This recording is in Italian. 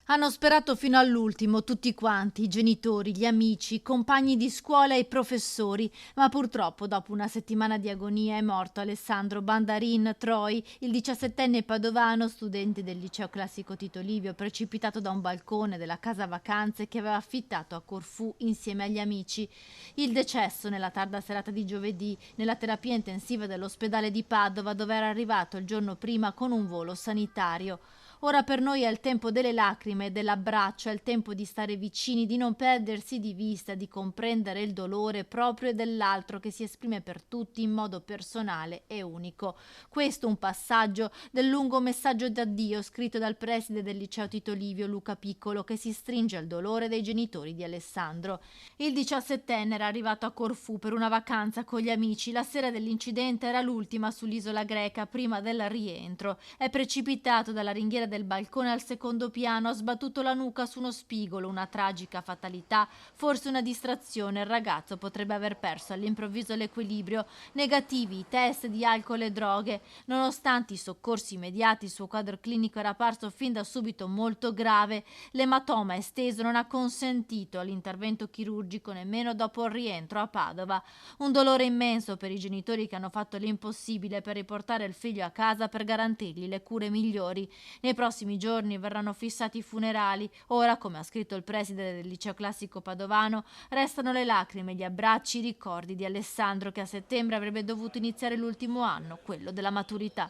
Hanno sperato fino all'ultimo tutti quanti, i genitori, gli amici, i compagni di scuola e i professori, ma purtroppo dopo una settimana di agonia è morto Alessandro Bandarin Troi, il 17enne padovano, studente del liceo classico Tito Livio, precipitato da un balcone della casa vacanze che aveva affittato a Corfù insieme agli amici. Il decesso nella tarda serata di giovedì nella terapia intensiva dell'ospedale di Padova, dove era arrivato il giorno prima con un volo sanitario. Ora per noi è il tempo delle lacrime e dell'abbraccio, è il tempo di stare vicini, di non perdersi di vista, di comprendere il dolore proprio e dell'altro che si esprime per tutti in modo personale e unico. Questo è un passaggio del lungo messaggio d'addio scritto dal preside del liceo Tito Livio, Luca Piccolo, che si stringe al dolore dei genitori di Alessandro. Il 17enne era arrivato a Corfù per una vacanza con gli amici. La sera dell'incidente era l'ultima sull'isola greca prima del rientro. È precipitato dalla ringhiera del balcone al secondo piano, ha sbattuto la nuca su uno spigolo, una tragica fatalità, forse una distrazione. Il ragazzo potrebbe aver perso all'improvviso l'equilibrio. Negativi i test di alcol e droghe. Nonostante i soccorsi immediati, il suo quadro clinico era apparso fin da subito molto grave. L'ematoma esteso non ha consentito l'intervento chirurgico nemmeno dopo il rientro a Padova. Un dolore immenso per i genitori che hanno fatto l'impossibile per riportare il figlio a casa per garantirgli le cure migliori. Nei prossimi giorni verranno fissati i funerali. Ora, come ha scritto il preside del liceo classico padovano, restano le lacrime, gli abbracci, i ricordi di Alessandro che a settembre avrebbe dovuto iniziare l'ultimo anno, quello della maturità.